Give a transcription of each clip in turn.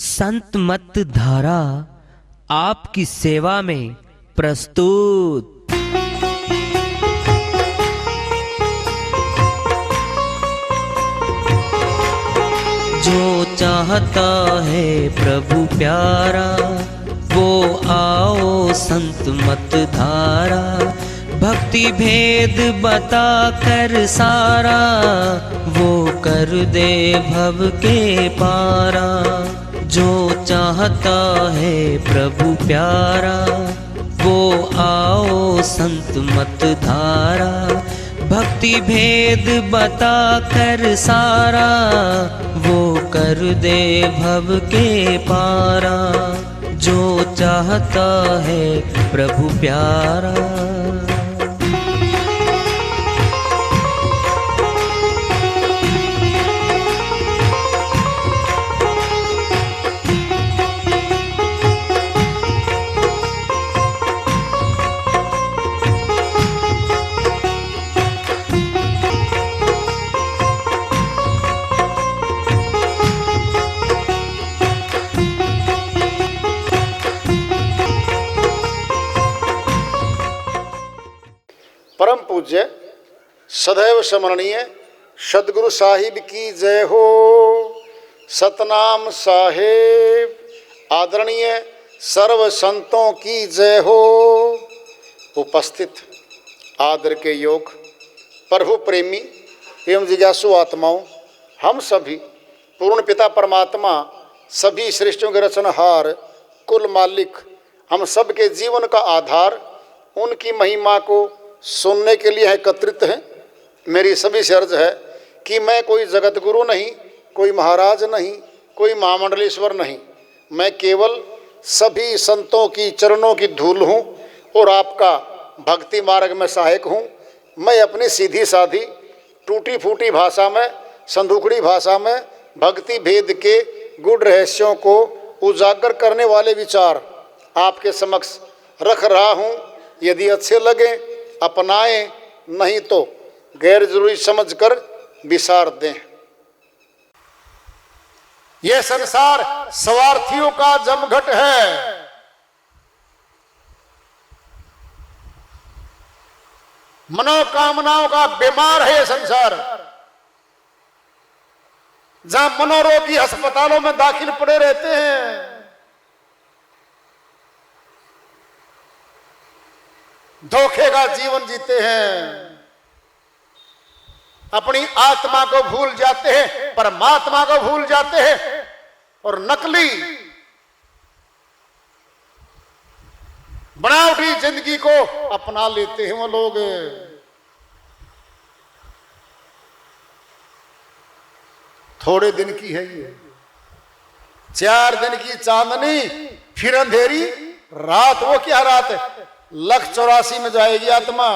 संत मत धारा आपकी सेवा में प्रस्तुत। जो चाहता है प्रभु प्यारा वो आओ संत मत धारा। भक्ति भेद बता कर सारा वो कर दे भव के पारा। जो चाहता है प्रभु प्यारा वो आओ संत मत धारा। भक्ति भेद बता कर सारा वो कर दे भव के पारा। जो चाहता है प्रभु प्यारा। परम पूज्य सदैव स्मरणीय सदगुरु साहिब की जय हो। सतनाम साहेब आदरणीय सर्व संतों की जय हो। उपस्थित आदर के योग प्रभु प्रेमी एवं जिज्ञासु आत्माओं, हम सभी पूर्ण पिता परमात्मा सभी सृष्टियों के रचनहार कुल मालिक हम सब के जीवन का आधार उनकी महिमा को सुनने के लिए एकत्रित हैं। मेरी सभी से अर्ज है कि मैं कोई जगत गुरु नहीं, कोई महाराज नहीं, कोई महामंडलेश्वर नहीं। मैं केवल सभी संतों की चरणों की धूल हूँ और आपका भक्ति मार्ग में सहायक हूँ। मैं अपनी सीधी साधी टूटी फूटी भाषा में, संदूकड़ी भाषा में भक्ति भेद के गुड़ रहस्यों को उजागर करने वाले विचार आपके समक्ष रख रहा हूँ। यदि अच्छे लगे अपनाएं, नहीं तो गैर जरूरी समझकर विसार दें। यह संसार स्वार्थियों का जमघट है। मनोकामनाओं का बीमार है यह संसार। जहां मनोरोगी अस्पतालों में दाखिल पड़े रहते हैं, धोखे का जीवन जीते हैं, अपनी आत्मा को भूल जाते हैं, परमात्मा को भूल जाते हैं और नकली बनावटी जिंदगी को अपना लेते हैं वो लोग। थोड़े दिन की है ये, 4 दिन की चांदनी फिर अंधेरी रात। वो क्या रात है? 184 में जाएगी आत्मा।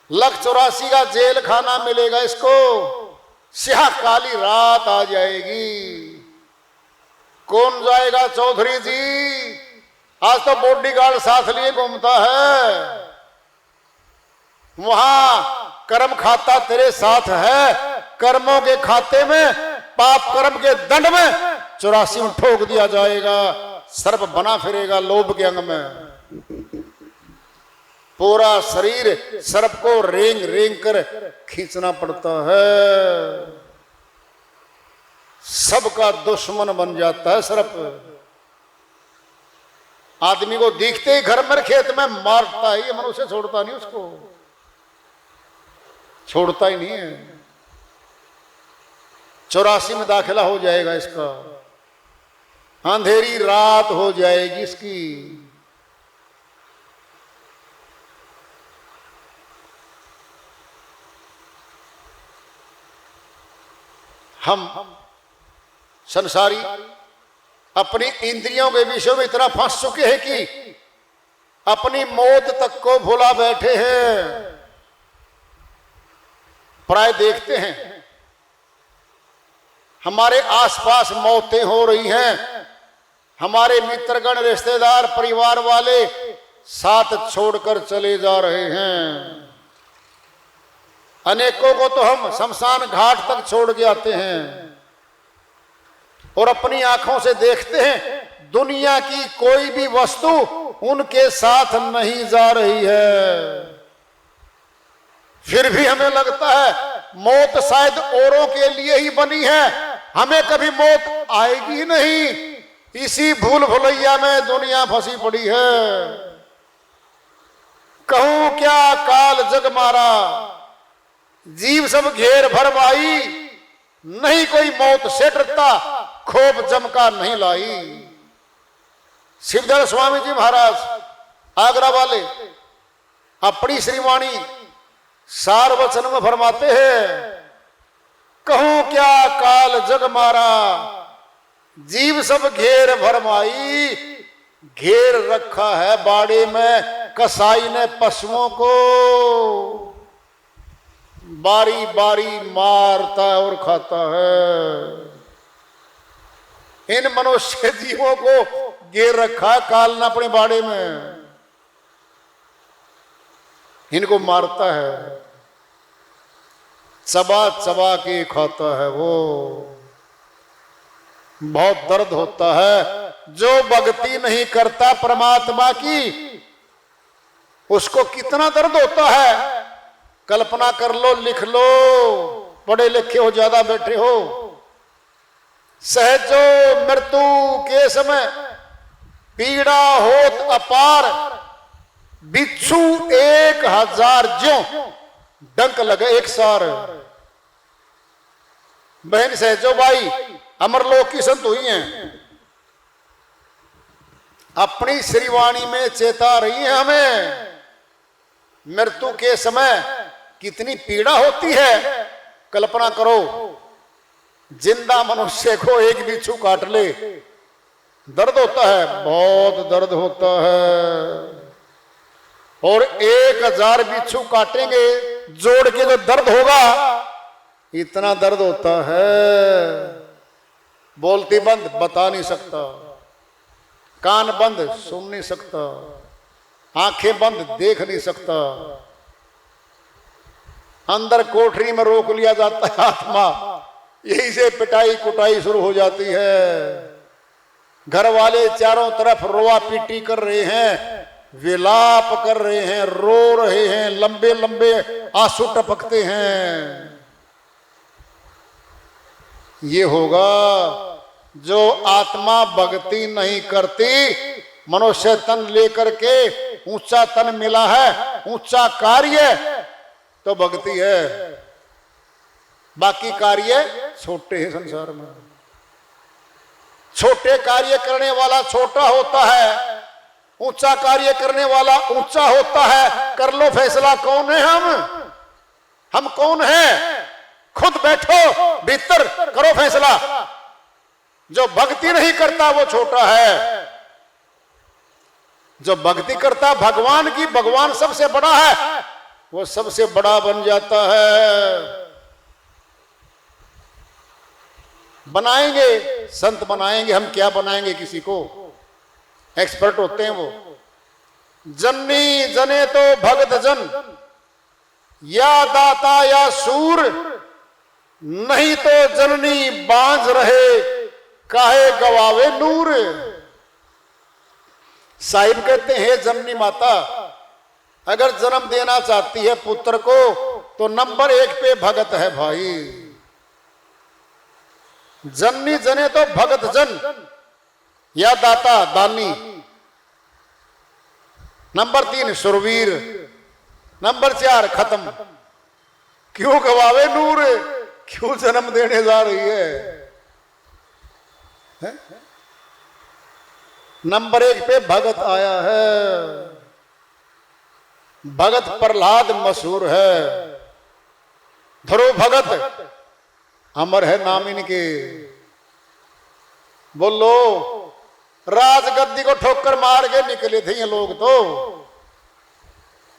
184 का जेल खाना मिलेगा इसको। स्याह काली रात आ जाएगी। कौन जाएगा? चौधरी जी। आज तो बॉडीगार्ड साथ लिए घूमता है। वहां कर्म खाता तेरे साथ है। कर्मों के खाते में, पाप कर्म के दंड में 84 में ठोक दिया जाएगा। सर्प बना फिरेगा लोभ के अंग में। पूरा शरीर सर्प को रेंग रेंग कर खींचना पड़ता है। सबका दुश्मन बन जाता है सर्प। आदमी को दिखते ही घर में खेत में मारता है। ये मनुष्य छोड़ता नहीं, उसको छोड़ता ही नहीं है। 84 में दाखिला हो जाएगा इसका। अंधेरी रात हो जाएगी इसकी। हम संसारी अपनी इंद्रियों के विषय में इतना फंस चुके हैं कि अपनी मौत तक को भुला बैठे हैं। प्राय देखते हैं हमारे आसपास मौतें हो रही हैं। हमारे मित्रगण, रिश्तेदार, परिवार वाले साथ छोड़कर चले जा रहे हैं। अनेकों को तो हम शमशान घाट तक छोड़ के आते हैं। और अपनी आंखों से देखते हैं दुनिया की कोई भी वस्तु उनके साथ नहीं जा रही है, फिर भी हमें लगता है मौत शायद औरों के लिए ही बनी है, हमें कभी मौत आएगी ही नहीं। इसी भूल भुलैया में दुनिया फंसी पड़ी है। कहूं क्या काल जग मारा, जीव सब घेर भर भाई, नहीं कोई मौत से डरता, खोप जमका नहीं लाई। शिवधर स्वामी जी महाराज आगरा वाले अपनी श्रीवाणी सार वचन में फरमाते हैं, कहूं क्या काल जग मारा, जीव सब घेर भरमाई, घेर रखा है बाड़े में कसाई ने पशुओं को, बारी बारी मारता और खाता है। इन मनुष्य जीवों को घेर रखा काल ने अपने बाड़े में, इनको मारता है, चबा चबा के खाता है। वो बहुत दर्द होता है। जो भक्ति नहीं करता परमात्मा की, उसको कितना दर्द होता है कल्पना कर लो, लिख लो, पढ़े लिखे हो, ज्यादा बैठे हो। सहजो मृत्यु के समय पीड़ा होत अपार, बिच्छू 1000 ज्यों डंक लगे एक सार। बहन सहजो बाई अमरलोक की संत हुई हैं, अपनी श्रीवाणी में चेता रही है हमें मृत्यु के समय कितनी पीड़ा होती है। कल्पना करो जिंदा मनुष्य को एक बिच्छू काट ले, दर्द होता है, बहुत दर्द होता है। और 1000 बिच्छू काटेंगे जोड़ के जो दर्द होगा, इतना दर्द होता है। बोलती बंद बता नहीं सकता, कान बंद सुन नहीं सकता, आंखें बंद देख नहीं सकता। अंदर कोठरी में रोक लिया जाता है आत्मा, यही से पिटाई कुटाई शुरू हो जाती है। घर वाले चारों तरफ रोआ पीटी कर रहे हैं, विलाप कर रहे हैं, रो रहे हैं, लंबे लंबे आंसू टपकते हैं। ये होगा जो आत्मा भक्ति नहीं करती। मनुष्य तन लेकर के ऊंचा तन मिला है, ऊंचा कार्य तो भक्ति है, बाकी कार्य छोटे हैं संसार में। छोटे कार्य करने वाला छोटा होता है, ऊंचा कार्य करने वाला ऊंचा होता है। कर लो फैसला, कौन है हम कौन हैं? खुद बैठो भीतर, करो फैसला। जो भक्ति नहीं करता वो छोटा है, जो भक्ति करता भगवान की, भगवान सबसे बड़ा है, वो सबसे बड़ा बन जाता है। बनाएंगे संत, बनाएंगे हम, क्या बनाएंगे किसी को? एक्सपर्ट होते हैं वो। जन्नी जने तो भगत जन, या दाता या सूर, नहीं तो जननी बांझ रहे, काहे गवावे नूर। साहिब कहते हैं जननी माता अगर जन्म देना चाहती है पुत्र को, तो नंबर 1 पे भगत है भाई। जननी जने तो भगत जन, या दाता दानी। नंबर 3 सुरवीर। नंबर 4 खत्म। क्यों गवावे नूर, क्यों जन्म देने जा रही है? नंबर 1 पे भगत आया है। भगत प्रहलाद मशहूर है, ध्रुव भगत अमर है नाम इनके। बोलो राजगद्दी को ठोकर मार के निकले थे ये लोग। तो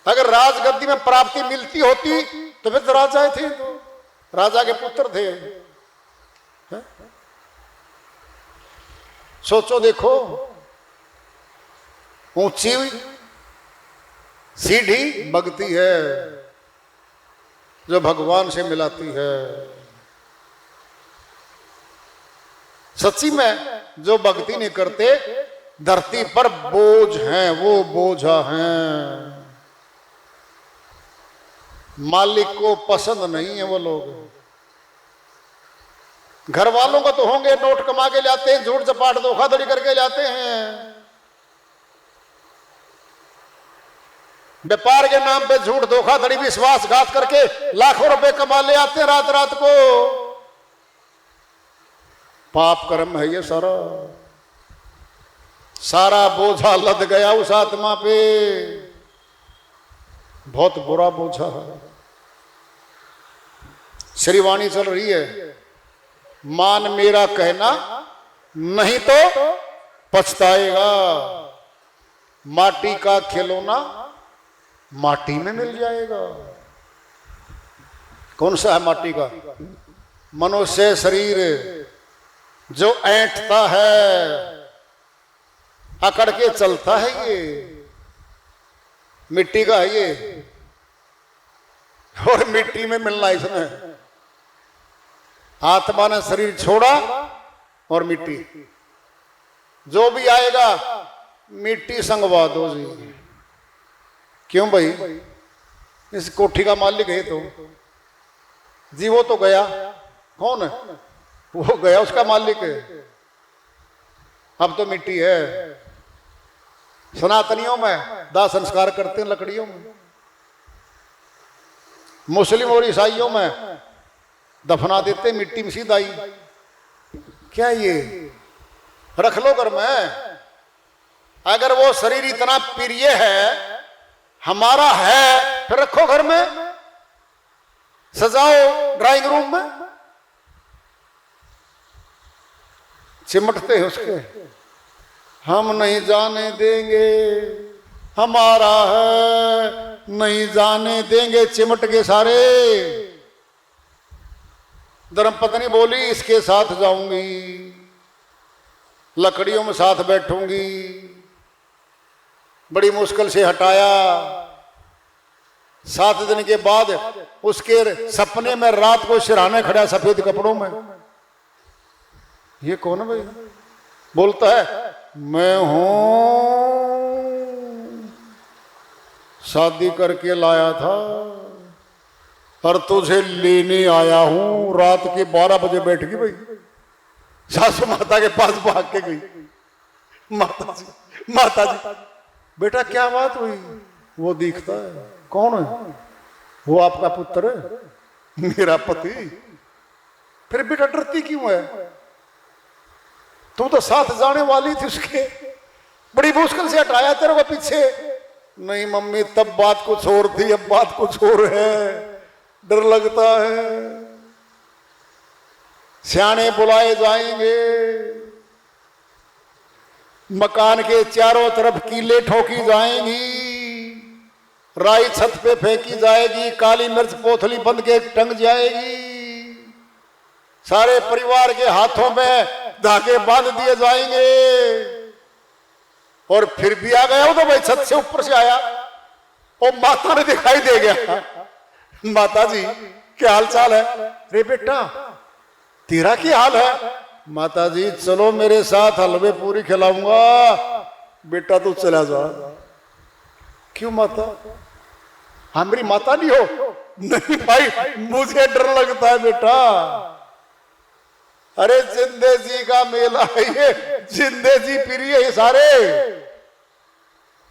अगर राजगद्दी में प्राप्ति मिलती होती तो फिर राजा थे, तो राजा के पुत्र थे। सोचो देखो, ऊंची सीढ़ी भक्ति है जो भगवान से मिलाती है। सच्ची में जो भक्ति नहीं करते धरती पर बोझ हैं, वो बोझा हैं। मालिक को पसंद नहीं है वो लोग। घर वालों का तो होंगे, नोट कमा के लाते हैं, झूठ चपाट धोखाधड़ी करके लाते हैं, व्यापार के नाम पे झूठ धोखाधड़ी विश्वासघात करके लाखों रुपए कमा ले आते हैं रात रात को। पाप कर्म है ये सारा। सारा बोझा लद गया उस आत्मा पे, बहुत बुरा बोझा है। श्रीवाणी चल रही है, मान मेरा कहना नहीं तो पछताएगा। माटी का खिलौना माटी में मिल जाएगा। कौन सा है माटी का? मनुष्य शरीर जो ऐंठता है, अकड़ के चलता है, ये मिट्टी का है ये, और मिट्टी में मिलना इसने। आत्मा ने शरीर छोड़ा और मिट्टी, जो भी आएगा मिट्टी संगवा दो जी। क्यों भाई? इस कोठी का मालिक है तो जी, वो तो गया। कौन है वो? गया, उसका मालिक है। अब तो मिट्टी है। सनातनियों में दाह संस्कार करते हैं लकड़ियों में, मुस्लिम और ईसाइयों में दफना देते मिट्टी में सीधा ही। क्या ये? रख लो घर में। अगर वो शरीर इतना प्रिय है, हमारा है, फिर रखो घर में, सजाओ ड्राइंग रूम में। चिमटते हैं उसके, हम नहीं जाने देंगे, हमारा है, नहीं जाने देंगे। चिमट के सारे। धर्मपत्नी बोली इसके साथ जाऊंगी, लकड़ियों में साथ बैठूंगी। बड़ी मुश्किल से हटाया। 7 दिन के बाद उसके सपने में रात को सिरहाने खड़ा सफेद कपड़ों में। ये कौन है भाई? बोलता है मैं हूं, शादी करके लाया था और तुझे लेने आया हूं। रात के 12 बजे बैठ गई भाई, सासू माता के पास भाग के गई। माता जी बेटा क्या बात हुई? वो दिखता है। कौन है? वो आपका पुत्र है, मेरा पति। फिर बेटा डरती क्यों है? तू तो साथ जाने वाली थी उसके, बड़ी मुश्किल से हटाया तेरे को पीछे। नहीं मम्मी, तब बात कुछ और थी, अब बात कुछ और है, डर लगता है। सियाने बुलाए जाएंगे, मकान के चारों तरफ कीले ठोकी जाएंगी, राई छत पे फेंकी जाएगी, काली मिर्च पोथली बंद के टंग जाएगी, सारे परिवार के हाथों में धागे बांध दिए जाएंगे। और फिर भी आ गया हो तो भाई, छत से ऊपर से आया और माता ने दिखाई दे गया। माता जी क्या हाल चाल है? रे बेटा तेरा क्या हाल है? माता जी चलो मेरे साथ, हलवे पूरी खिलाऊंगा। बेटा तू चला जा। क्यों माता? हमारी माता नहीं हो? नहीं भाई, मुझे डर लगता है बेटा। अरे जिंदे जी का मेला है ये, जिंदे जी प्रिय है सारे।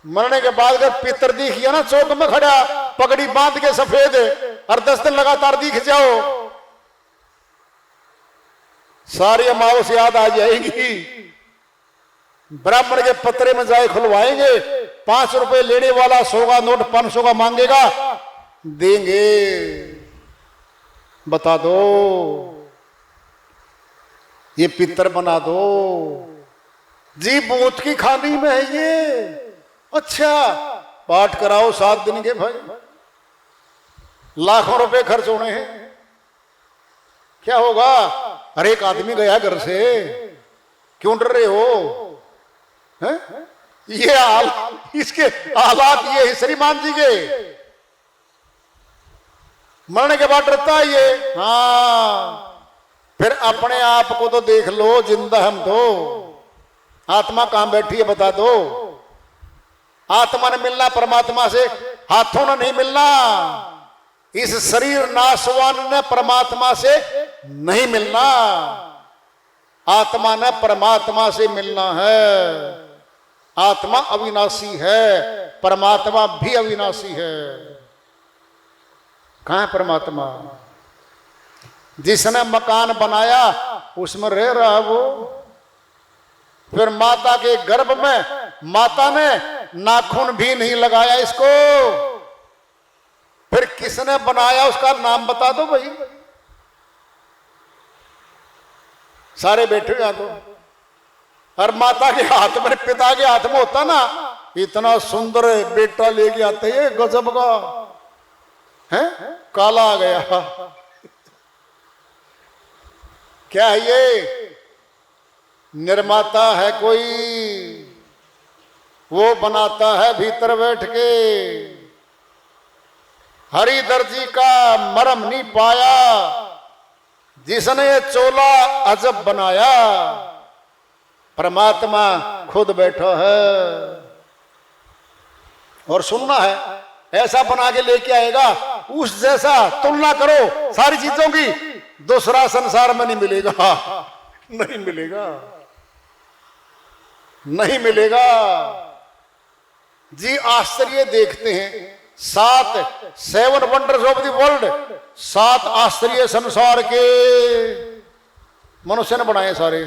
मरने के बाद अगर पितर दिख गया ना चौक में खड़ा, पगड़ी बांध के सफेद, और 10 दिन लगातार दिख जाओ, सारी अमावस याद आ जाएगी। ब्राह्मण के पत्रे में जाए खुलवाएंगे, 5 रुपए लेने वाला 100 का नोट 500 का मांगेगा, देंगे। बता दो, ये पितर बना दो जी। बूथ की खानी में है ये। अच्छा पाठ कराओ 7 दिन के भाई, लाखों रुपए खर्च होने हैं। क्या होगा? हर एक आदमी गया घर से, क्यों डर रहे हो? है? ये इसके हालात ये है श्रीमान जी के। मरने के बाद डरता है ये। हाँ, फिर अपने आप को तो देख लो, जिंदा हम तो। आत्मा कहां बैठी है बता दो। आत्मा ने मिलना परमात्मा से, हाथों ने नहीं मिलना। इस शरीर नाशवान ने परमात्मा से नहीं मिलना, आत्मा ने परमात्मा से मिलना है। आत्मा अविनाशी है, परमात्मा भी अविनाशी है। कहां है परमात्मा? जिसने मकान बनाया उसमें रह रहा वो। फिर माता के गर्भ में माता ने नाखून भी नहीं लगाया इसको। फिर किसने बनाया उसका नाम बता दो भाई। सारे बैठे यहां तो। और माता के हाथ में, पिता के हाथ में होता ना, इतना सुंदर बेटा लेके आते हैं, गजब का है। काला आ गया, क्या है ये? निर्माता है कोई, वो बनाता है भीतर बैठ के। हरिधर जी का मरम नहीं पाया जिसने ये चोला अजब बनाया। परमात्मा खुद बैठा है। और सुनना है, ऐसा बना के लेके आएगा उस जैसा। तुलना करो सारी चीजों की, दूसरा संसार में नहीं मिलेगा। नहीं मिलेगा, नहीं मिलेगा जी। आश्चर्य देखते हैं, 7 वंडर्स ऑफ द वर्ल्ड, 7 आश्चर्य संसार के मनुष्य ने बनाए। सारे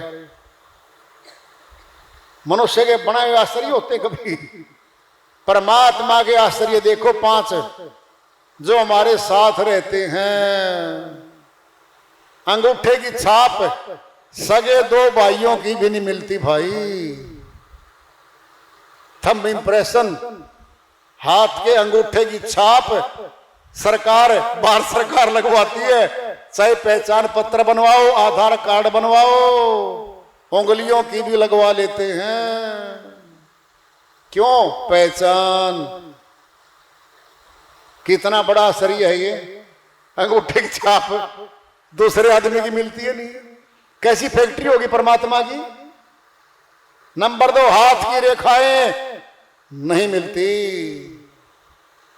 मनुष्य के बनाए हुए आश्चर्य होते कभी? परमात्मा के आश्चर्य देखो 5 जो हमारे साथ रहते हैं। अंगूठे की छाप सगे 2 भाइयों की भी नहीं मिलती भाई। थंब इंप्रेशन, हाथ के अंगूठे की छाप सरकार, भारत सरकार लगवाती है। चाहे पहचान पत्र बनवाओ, आधार कार्ड बनवाओ, उंगलियों की भी लगवा लेते हैं। क्यों? पहचान। कितना बड़ा आश्चर्य है ये। अंगूठे की छाप दूसरे आदमी की मिलती है नहीं। कैसी फैक्ट्री होगी परमात्मा की। नंबर 2, हाथ की रेखाएं नहीं मिलती।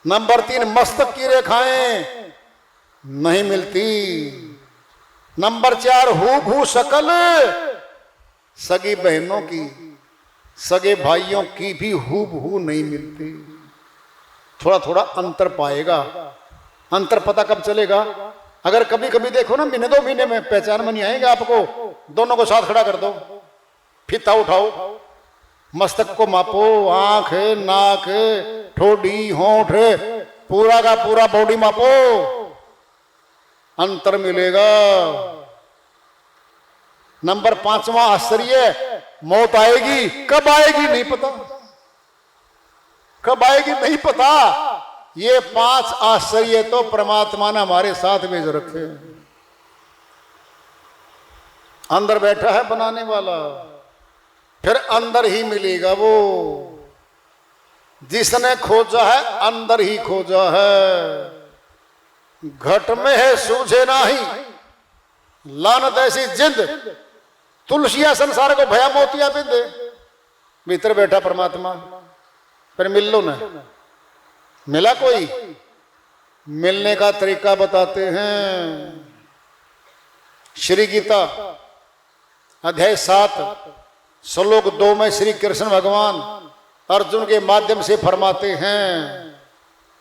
नंबर 3, मस्तक की रेखाएं नहीं मिलती। नंबर 4, हूबहू शकल सगी बहनों की, सगे भाइयों की भी हूबहू नहीं मिलती। थोड़ा थोड़ा अंतर पाएगा। अंतर पता कब चलेगा? अगर कभी कभी देखो ना, महीने 2 महीने में पहचान में नहीं आएगा आपको। दोनों को साथ खड़ा कर दो, फीता उठाओ, मस्तक को मापो, आंख, नाक, ठोडी, होंठ, पूरा का पूरा बॉडी मापो, अंतर मिलेगा। नंबर 5वां आश्चर्य, मौत आएगी। कब आएगी नहीं पता, कब आएगी नहीं पता। ये 5 आश्चर्य तो परमात्मा ने हमारे साथ भेज रखे हैं। अंदर बैठा है बनाने वाला, फिर अंदर ही मिलेगा वो। जिसने खोजा है अंदर ही खोजा है। घट में है सूझे नाही, लानत ऐसी जिंद, तुलसिया संसार को भया मोतिया बिंदे। भीतर बैठा परमात्मा, फिर मिल लो ना। मिला कोई? मिलने का तरीका बताते हैं। श्री गीता अध्याय 7 श्लोक 2 में श्री कृष्ण भगवान अर्जुन के माध्यम से फरमाते हैं,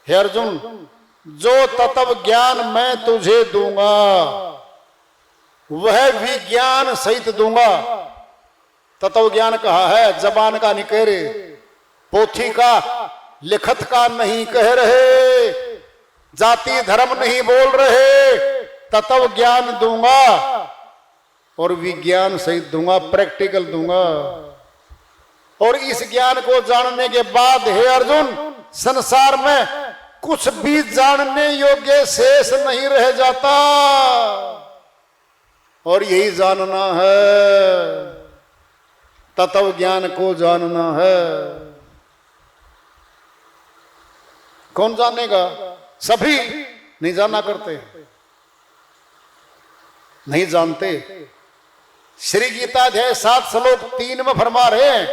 हे अर्जुन, जो तत्व ज्ञान मैं तुझे दूंगा वह विज्ञान सहित दूंगा। तत्व ज्ञान कहा है, जबान का नहीं कह रहे, पोथी का लिखत का नहीं कह रहे, जाति धर्म नहीं बोल रहे। तत्व ज्ञान दूंगा और विज्ञान सहित दूंगा, प्रैक्टिकल दूंगा। और इस ज्ञान को जानने के बाद हे अर्जुन, संसार में कुछ भी जानने योग्य शेष नहीं रह जाता। और यही जानना है, तत्व ज्ञान को जानना है। कौन जानेगा? सभी नहीं जाना करते। नहीं जानते। श्री गीता अध्याय 7 श्लोक 3 में फरमा रहे हैं,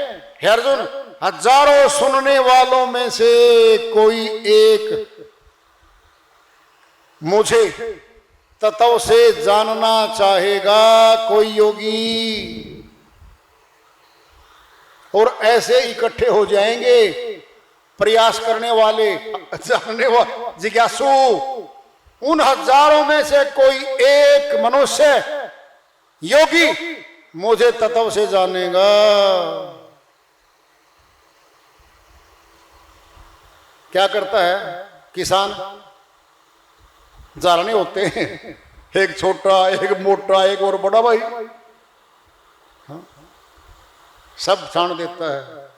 हे अर्जुन, हजारों सुनने वालों में से कोई एक मुझे तत्व से जानना चाहेगा, कोई योगी, और ऐसे इकट्ठे हो जाएंगे प्रयास करने वाले, जानने वाले, जिज्ञासु। उन हजारों में से कोई एक मनुष्य योगी मुझे तत्व से जानेगा। क्या करता है किसान? जानने होते हैं, एक छोटा, एक मोटा, एक और बड़ा भाई, हाँ? सब छान देता है।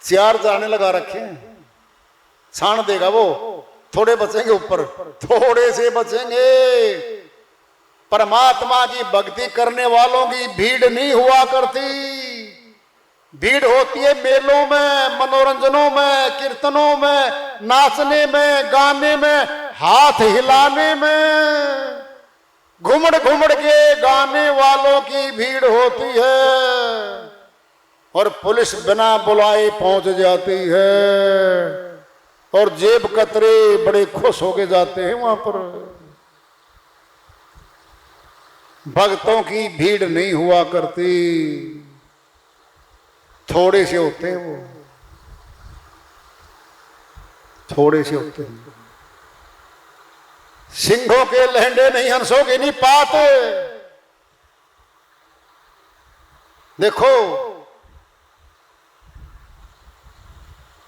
4 जाने लगा रखे हैं, छान देगा वो। थोड़े बचेंगे ऊपर, थोड़े से बचेंगे। परमात्मा की भक्ति करने वालों की भीड़ नहीं हुआ करती। भीड़ होती है मेलों में, मनोरंजनों में, कीर्तनों में, नाचने में, गाने में, हाथ हिलाने में। घुमड़ घुमड़ के गाने वालों की भीड़ होती है और पुलिस बिना बुलाए पहुंच जाती है और जेब कतरे बड़े खुश होके जाते हैं वहां पर। भक्तों की भीड़ नहीं हुआ करती, थोड़े से होते हैं वो, थोड़े से होते हैं। सिंहों के लहंडे नहीं, हंसों के नहीं पात। देखो,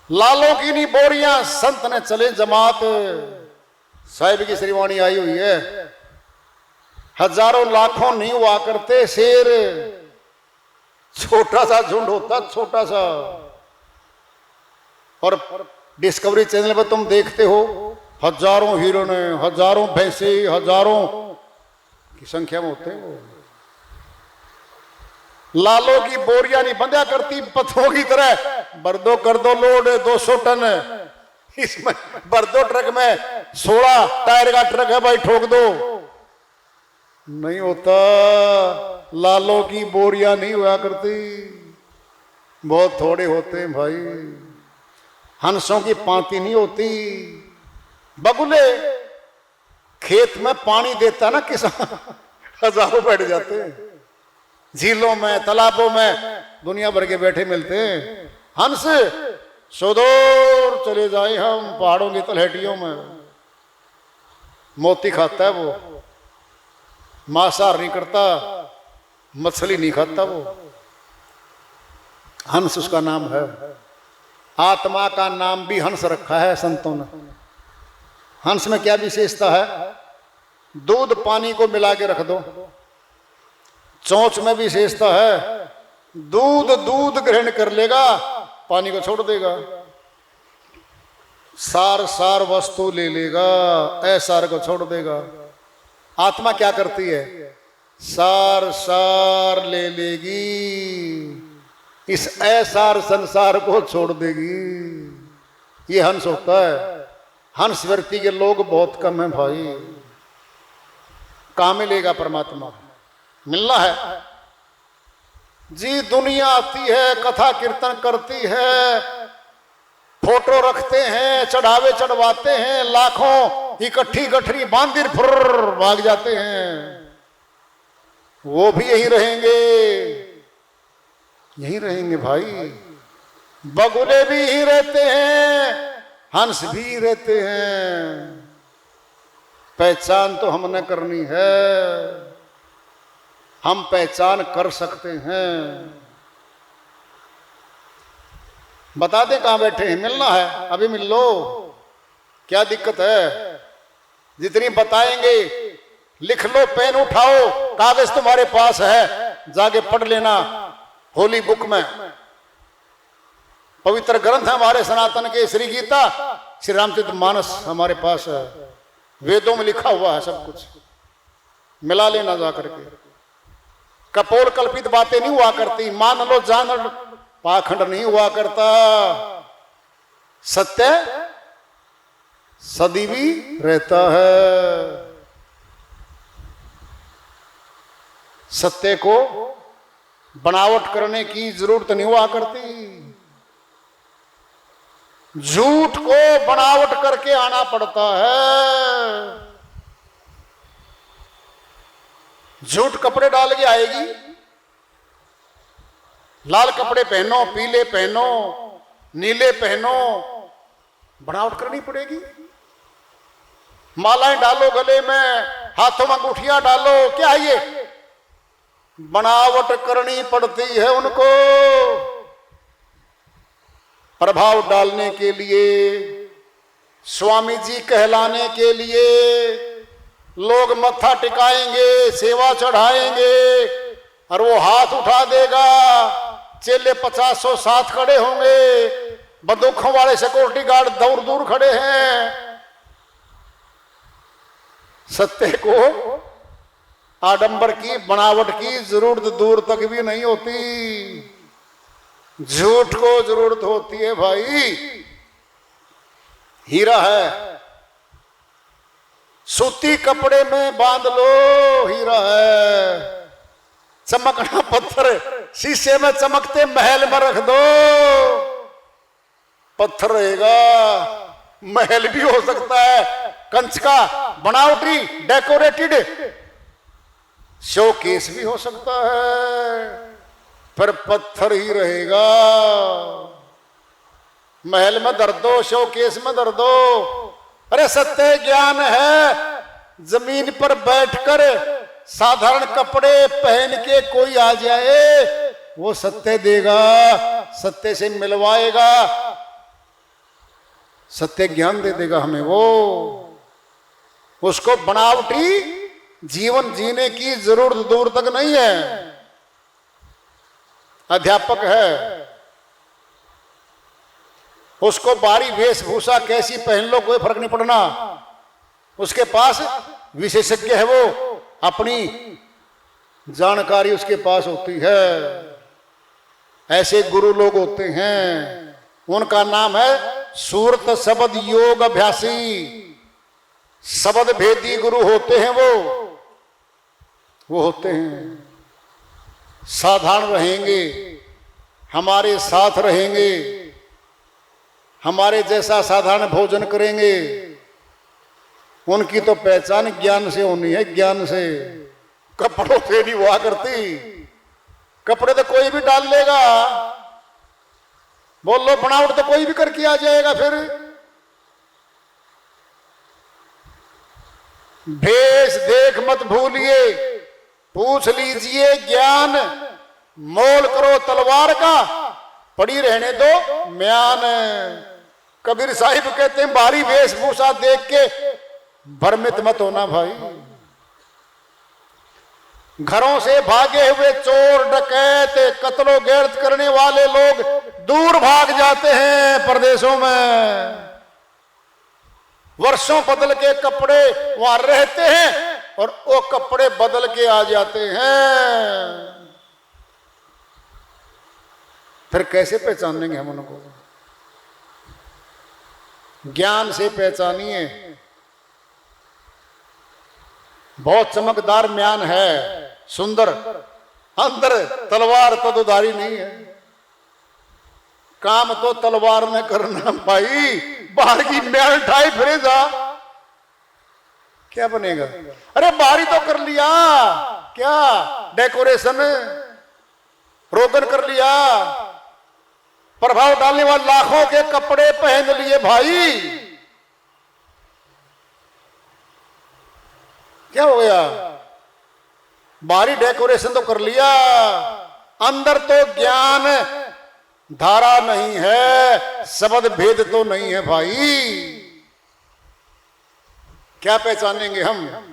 लालों की नहीं बोरियां, संत ने चले जमात। साहिब की श्रीवाणी आई हुई है, हजारों लाखों नहीं हुआ करते शेर, छोटा सा झुंड होता, छोटा सा। और डिस्कवरी चैनल पर तुम देखते हो, हजारों हिरण, हजारों भैंसे, हजारों की संख्या में होते हैं वो। लालों की बोरियां नहीं बंधा करती पत्थरों की तरह। भर दो, कर दो लोड 200 टन, इसमें भर दो ट्रक में, 16 टायर का ट्रक है भाई, ठोक दो। नहीं होता। लालों की बोरियां नहीं हुआ करती, बहुत थोड़े होते हैं भाई। हंसों की पांति नहीं होती। बगुले खेत में पानी देता ना किसान, हजारों बैठ जाते हैं। झीलों में, तालाबों में दुनिया भर के बैठे मिलते हैं। हंस सुदूर चले जाए हम पहाड़ों की तलहटियों में, मोती खाता है वो, मांसाहार नहीं करता, मछली नहीं खाता वो। हंस उसका नाम है। आत्मा का नाम भी हंस रखा है संतों ने। हंस में क्या विशेषता है? दूध पानी को मिला के रख दो। चोंच में विशेषता है, दूध दूध ग्रहण कर लेगा, पानी को छोड़ देगा। सार सार वस्तु ले लेगा, असार को छोड़ देगा। आत्मा क्या करती है? सार सार ले लेगी, इस असार संसार को छोड़ देगी। ये हंस होता है। हंस व्यक्ति के लोग बहुत कम हैं भाई। कहाँ मिलेगा परमात्मा? मिलना है जी। दुनिया आती है, कथा कीर्तन करती है, फोटो रखते हैं, चढ़ावे चढ़वाते हैं, लाखों इकट्ठी गठरी बांधिर फुर्र भाग जाते हैं। वो भी यहीं रहेंगे, यहीं रहेंगे भाई। बगुले भी यहीं रहते हैं, हंस भी रहते हैं। पहचान तो हमने करनी है। हम पहचान कर सकते हैं। बता दें कहां बैठे हैं? मिलना है, अभी मिल लो। क्या दिक्कत है? जितनी बताएंगे लिख लो, पेन उठाओ, कागज तुम्हारे पास है, जाके पढ़ लेना। होली बुक में पवित्र ग्रंथ है हमारे सनातन के, श्री गीता, श्री रामचरित मानस हमारे पास है। वेदों में लिखा हुआ है सब कुछ, मिला लेना जा करके। कपोल कल्पित बातें नहीं हुआ करती, मान लो जान लो, पाखंड नहीं हुआ करता। सत्य सदी भी रहता है। सत्य को बनावट करने की जरूरत नहीं हुआ करती, झूठ को बनावट करके आना पड़ता है। झूठ कपड़े डाल के आएगी, लाल कपड़े पहनो, पीले पहनो, नीले पहनो, बनावट करनी पड़ेगी। मालाएं डालो गले में, हाथों में अंगूठियां डालो, क्या ये बनावट करनी पड़ती है उनको प्रभाव डालने के लिए, स्वामी जी कहलाने के लिए। लोग मत्था टिकाएंगे, सेवा चढ़ाएंगे और वो हाथ उठा देगा, चेले 50-100 साथ खड़े होंगे, बंदूकों वाले सिक्योरिटी गार्ड दूर दूर खड़े हैं। सत्य को आडंबर की, बनावट की जरूरत दूर तक भी नहीं होती, झूठ को जरूरत होती है भाई। हीरा है, सूती कपड़े में बांध लो, हीरा है। चमकना पत्थर शीशे में चमकते महल में रख दो, पत्थर रहेगा, महल भी हो सकता है, कंच का बनावटी डेकोरेटेड शोकेस भी हो सकता है, पर पत्थर ही रहेगा। महल में धर दो, शोकेस में धर दो। अरे सत्य ज्ञान है, जमीन पर बैठकर साधारण कपड़े पहन के कोई आ जाए, वो सत्य देगा, सत्य से मिलवाएगा, सत्य ज्ञान दे देगा हमें। वो उसको बनावटी जीवन जीने की जरूरत दूर तक नहीं है। अध्यापक है, उसको बाहरी वेशभूषा कैसी पहन लो कोई फर्क नहीं पड़ना, उसके पास विशेषज्ञ है, वो अपनी जानकारी उसके पास होती है। ऐसे गुरु लोग होते हैं, उनका नाम है सूरत शब्द योग अभ्यासी, शब्द भेदी गुरु होते हैं वो होते हैं। साधारण रहेंगे, हमारे साथ रहेंगे, हमारे जैसा साधारण भोजन करेंगे। उनकी तो पहचान ज्ञान से होनी है, ज्ञान से, कपड़ों से नहीं हुआ करती। कपड़े तो कोई भी डाल लेगा, बोल लो बनावट तो कोई भी करके आ जाएगा। फिर भेष देख मत भूलिए, पूछ लीजिए ज्ञान, मोल करो तलवार का, पड़ी रहने दो म्यान। कबीर साहिब कहते हैं बाहरी वेशभूषा देख के भ्रमित मत होना भाई। घरों से भागे हुए चोर डकैत कत्लो गैरत करने वाले लोग दूर भाग जाते हैं प्रदेशों में, वर्षों बदल के कपड़े वहां रहते हैं और वो कपड़े बदल के आ जाते हैं। फिर कैसे पहचानेंगे हम उनको? ज्ञान से पहचानिए। बहुत चमकदार म्यान है, सुंदर, अंदर तलवार तो दुधारी नहीं है। काम तो तलवार में करना भाई, बाहर की म्यान ढाई फिरे जा, क्या बनेगा? अरे बाहरी तो कर लिया, क्या डेकोरेशन रोगन कर लिया, प्रभाव डालने वाले लाखों के कपड़े पहन लिए भाई, क्या हो गया? बाहरी डेकोरेशन तो कर लिया, अंदर तो ज्ञान धारा नहीं है, शब्द भेद तो नहीं है भाई। क्या पहचानेंगे हम?